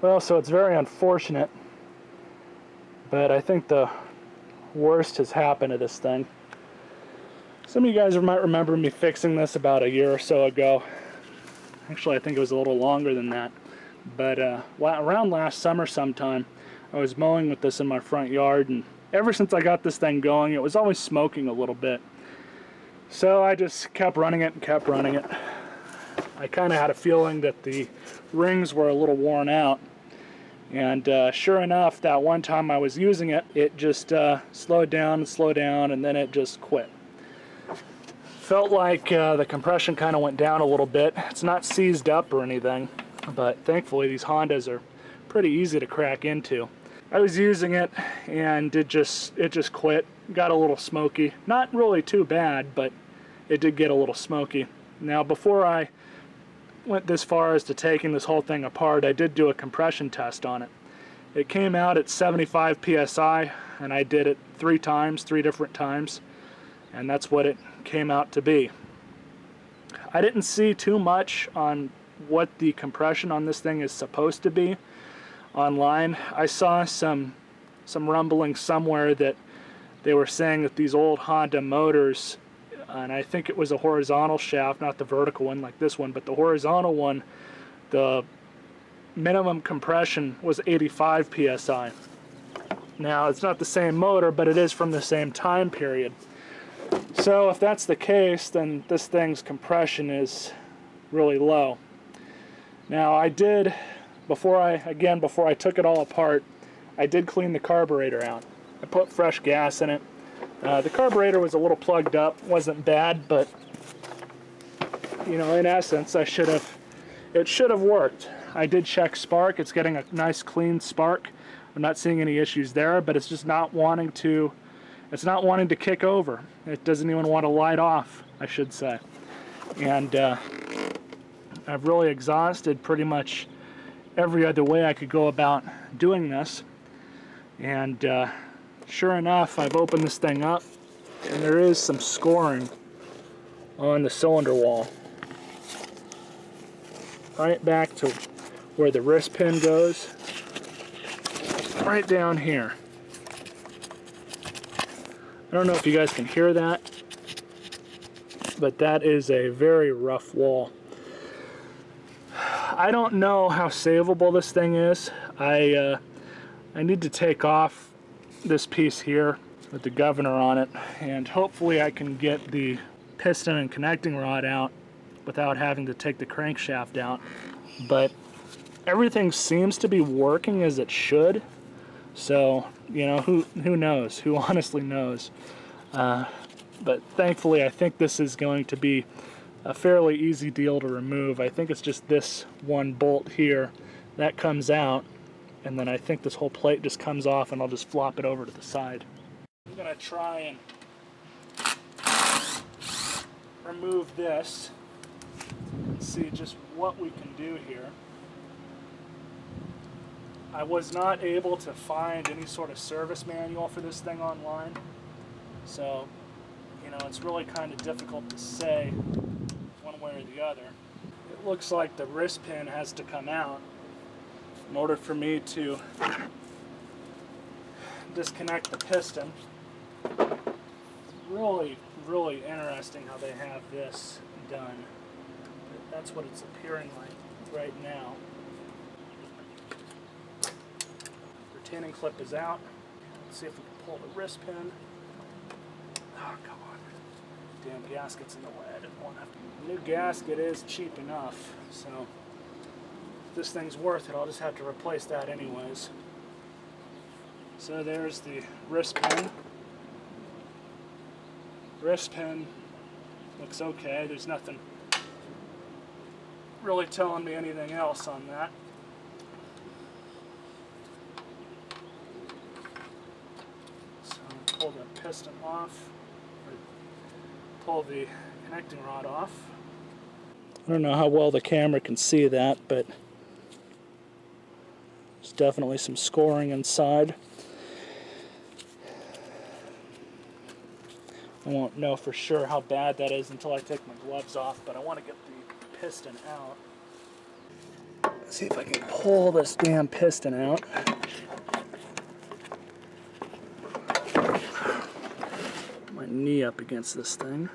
Well, so it's very unfortunate, but I think the worst has happened to this thing. Some of you guys might remember me fixing this about a year or so ago. Actually, I think it was a little longer than that. But around last summer sometime, I was mowing with this in my front yard, and ever since I got this thing going, it was always smoking a little bit. So I just kept running it and kept running it. I kind of had a feeling that the rings were a little worn out. And sure enough, that one time I was using it, it just slowed down, and then it just quit. Felt like the compression kind of went down a little bit. It's not seized up or anything, but thankfully these Hondas are pretty easy to crack into. I was using it and it just quit. Got a little smoky. Not really too bad, but it did get a little smoky. Now, before I went this far as to taking this whole thing apart, I did do a compression test on it. It came out at 75 psi, and I did it 3 different times, and that's what it came out to be. I didn't see too much on what the compression on this thing is supposed to be online. I saw some rumbling somewhere that they were saying that these old Honda motors, and I think it was a horizontal shaft, not the vertical one like this one, but the horizontal one, the minimum compression was 85 psi. Now, it's not the same motor, but it is from the same time period. So if that's the case, then this thing's compression is really low. Now, I did, before I took it all apart, I did clean the carburetor out. I put fresh gas in it. The carburetor was a little plugged up, wasn't bad, but you know, in essence, it should have worked. I did check spark. It's getting a nice clean spark. I'm not seeing any issues there, but it's just not wanting to kick over. It doesn't even want to light off, I should say. And I've really exhausted pretty much every other way I could go about doing this. And sure enough, I've opened this thing up, and there is some scoring on the cylinder wall. Right back to where the wrist pin goes. Right down here. I don't know if you guys can hear that, but that is a very rough wall. I don't know how savable this thing is. I need to take off this piece here with the governor on it, and hopefully I can get the piston and connecting rod out without having to take the crankshaft out. But everything seems to be working as it should. So, you know, who knows? Who honestly knows? But thankfully, I think this is going to be a fairly easy deal to remove. I think it's just this one bolt here that comes out, and then I think this whole plate just comes off, and I'll just flop it over to the side. I'm going to try and remove this and see just what we can do here. I was not able to find any sort of service manual for this thing online, so you know, it's really kind of difficult to say one way or the other. It looks like the wrist pin has to come out in order for me to disconnect the piston. It's really interesting how they have this done. That's what it's appearing like right now. Retaining clip is out. Let's see if we can pull the wrist pin. Oh, come on. Damn gasket's in the way. I didn't want to have to. The new gasket is cheap enough, so if this thing's worth it, I'll just have to replace that anyways. So there's the wrist pin. Wrist pin looks okay. There's nothing really telling me anything else on that. Pull the piston off, or pull the connecting rod off. I don't know how well the camera can see that, but there's definitely some scoring inside. I won't know for sure how bad that is until I take my gloves off, but I want to get the piston out. See if I can pull this damn piston out. My knee up against this thing.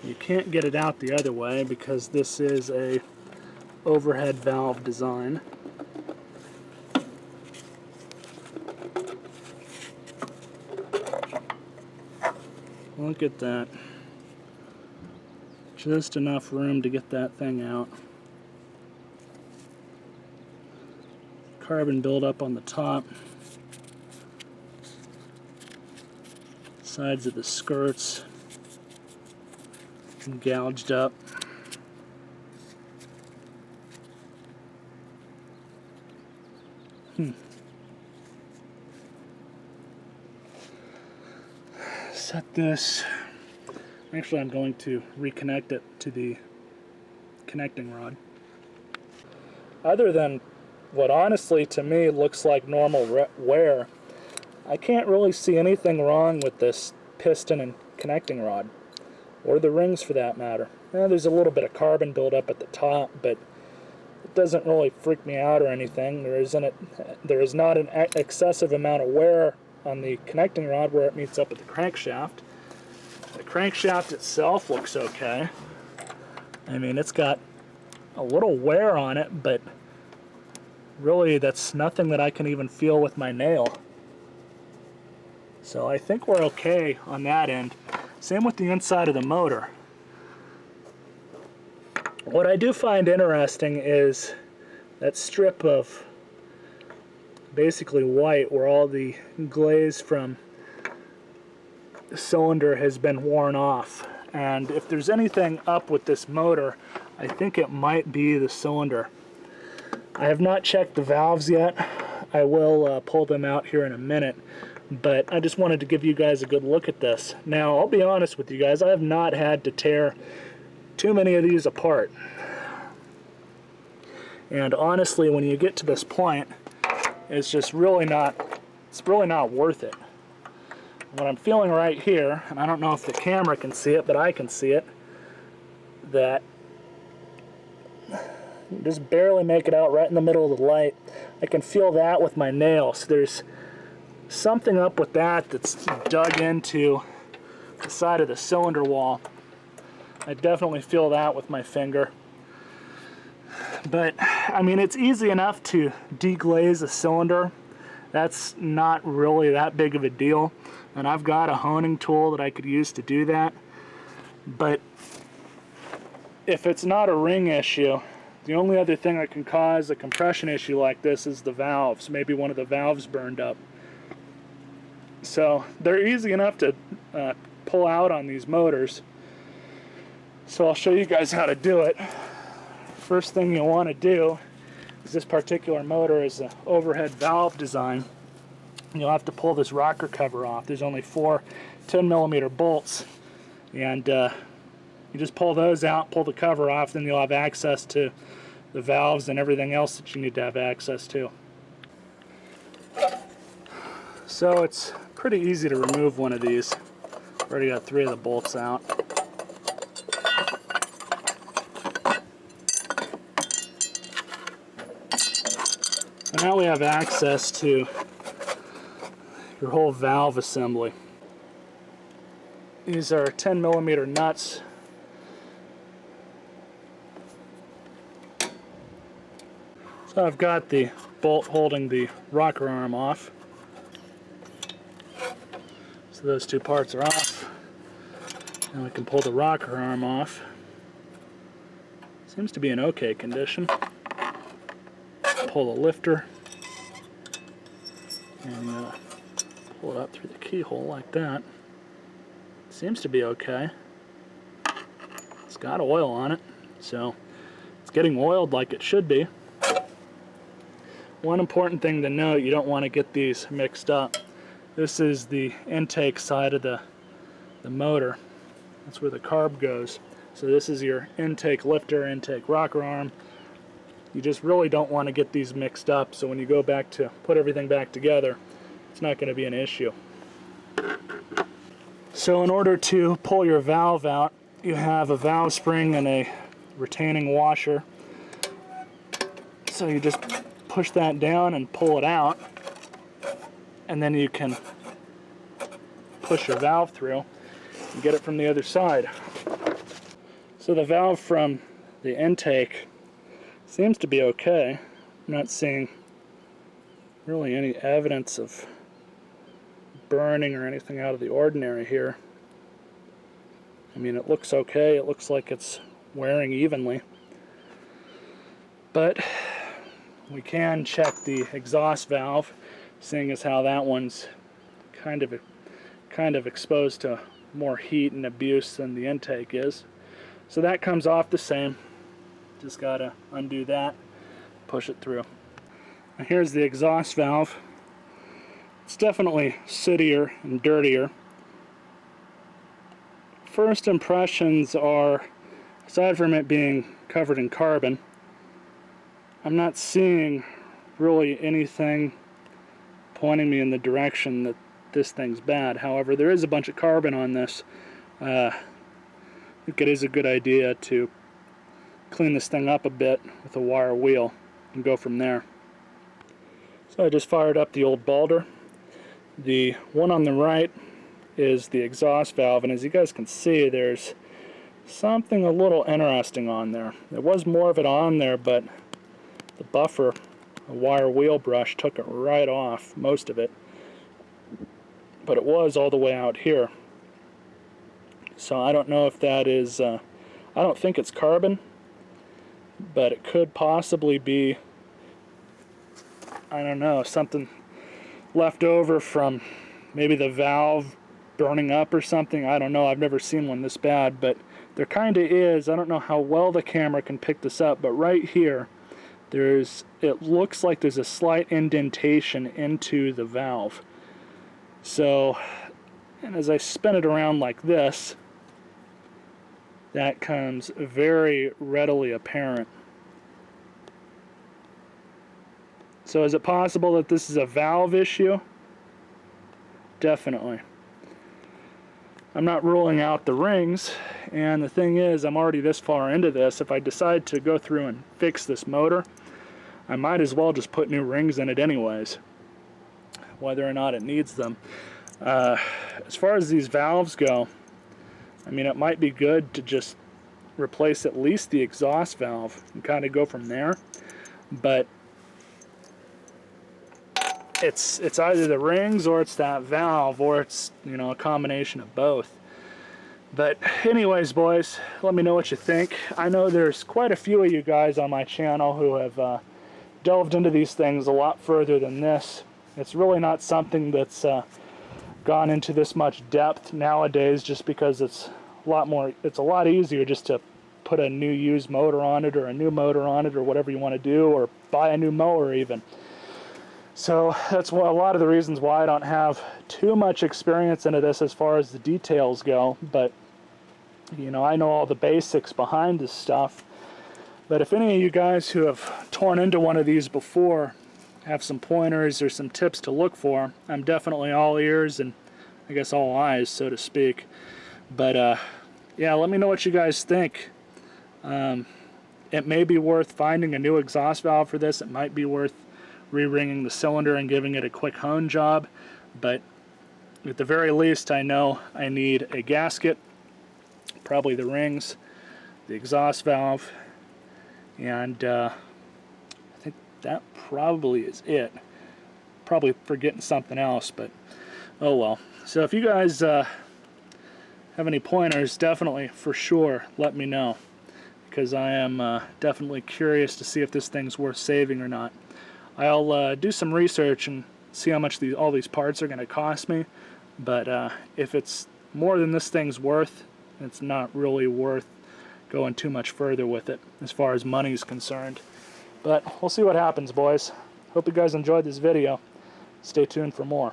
You can't get it out the other way because this is a overhead valve design. Look at that. Just enough room to get that thing out. Carbon buildup on the top. Sides of the skirts gouged up. Set this. Actually, I'm going to reconnect it to the connecting rod. Other than what honestly to me looks like normal wear, I can't really see anything wrong with this piston and connecting rod, or the rings for that matter. There's a little bit of carbon buildup at the top, but it doesn't really freak me out or anything. There is not an excessive amount of wear on the connecting rod where it meets up with the crankshaft. The crankshaft itself looks okay. I mean, it's got a little wear on it, but really that's nothing that I can even feel with my nail. So I think we're okay on that end. Same with the inside of the motor. What I do find interesting is that strip of basically white where all the glaze from the cylinder has been worn off. And if there's anything up with this motor, I think it might be the cylinder. I have not checked the valves yet. I will pull them out here in a minute, but I just wanted to give you guys a good look at this. Now, I'll be honest with you guys, I have not had to tear too many of these apart. And honestly, when you get to this point, it's just really not worth it. What I'm feeling right here, and I don't know if the camera can see it, but I can see it, that you just barely make it out right in the middle of the light. I can feel that with my nails. There's something up with that that's dug into the side of the cylinder wall. I definitely feel that with my finger. But, I mean, it's easy enough to deglaze a cylinder. That's not really that big of a deal. And I've got a honing tool that I could use to do that. But if it's not a ring issue, the only other thing that can cause a compression issue like this is the valves. Maybe one of the valves burned up. So they're easy enough to pull out on these motors. So I'll show you guys how to do it. First thing you'll want to do is, this particular motor is an overhead valve design. You'll have to pull this rocker cover off. There's only 4 10mm bolts, and you just pull those out, pull the cover off, then you'll have access to the valves and everything else that you need to have access to. So it's pretty easy to remove one of these. Already got 3 of the bolts out. And now we have access to your whole valve assembly. These are 10mm nuts. So I've got the bolt holding the rocker arm off. So those 2 parts are off. Now we can pull the rocker arm off. Seems to be in okay condition. Pull the lifter and pull it up through the keyhole like that. Seems to be okay. It's got oil on it, so it's getting oiled like it should be. One important thing to note, you don't want to get these mixed up. This is the intake side of the motor. That's where the carb goes. So this is your intake lifter, intake rocker arm. You just really don't want to get these mixed up, so when you go back to put everything back together, it's not going to be an issue. So in order to pull your valve out, you have a valve spring and a retaining washer. So you just push that down and pull it out, and then you can push your valve through and get it from the other side. So the valve from the intake seems to be okay. I'm not seeing really any evidence of burning or anything out of the ordinary here. I mean, it looks okay. It looks like it's wearing evenly. But we can check the exhaust valve, seeing as how that one's kind of exposed to more heat and abuse than the intake is. So that comes off the same. Just gotta undo that, push it through. Now here's the exhaust valve. It's definitely sootier and dirtier. First impressions are, aside from it being covered in carbon, I'm not seeing really anything pointing me in the direction that this thing's bad. However, there is a bunch of carbon on this. I think it is a good idea to clean this thing up a bit with a wire wheel and go from there. So I just fired up the old Balder. The one on the right is the exhaust valve, and as you guys can see, there's something a little interesting on there. There was more of it on there, but the buffer, a wire wheel brush, took it right off, most of it. But it was all the way out here. So I don't know if that is, I don't think it's carbon, but it could possibly be, I don't know, something left over from maybe the valve burning up or something. I don't know. I've never seen one this bad, but there kind of is. I don't know how well the camera can pick this up, but right here, it looks like there's a slight indentation into the valve. So, and as I spin it around like this, that comes very readily apparent. So is it possible that this is a valve issue? Definitely. I'm not ruling out the rings, and the thing is, I'm already this far into this. If I decide to go through and fix this motor, I might as well just put new rings in it anyways, whether or not it needs them. As far as these valves go, I mean, it might be good to just replace at least the exhaust valve and kind of go from there, but it's either the rings or it's that valve, or it's, you know, a combination of both. But anyways, boys, let me know what you think. I know there's quite a few of you guys on my channel who have delved into these things a lot further than this. It's really not something that's gone into this much depth nowadays, just because it's a lot easier just to put a new used motor on it, or a new motor on it, or whatever you want to do, or buy a new mower even. So that's a lot of the reasons why I don't have too much experience into this as far as the details go. But, you know, I know all the basics behind this stuff. But if any of you guys who have torn into one of these before have some pointers or some tips to look for, I'm definitely all ears and I guess all eyes, so to speak. But yeah, let me know what you guys think. It may be worth finding a new exhaust valve for this. It might be worth re-ringing the cylinder and giving it a quick hone job, but at the very least, I know I need a gasket, probably the rings, the exhaust valve, and I think that probably is it. Probably forgetting something else, but oh well. So if you guys have any pointers, definitely, for sure, let me know, because I am definitely curious to see if this thing's worth saving or not. I'll do some research and see how much all these parts are going to cost me, but if it's more than this thing's worth, it's not really worth going too much further with it as far as money's concerned. But we'll see what happens, boys. Hope you guys enjoyed this video. Stay tuned for more.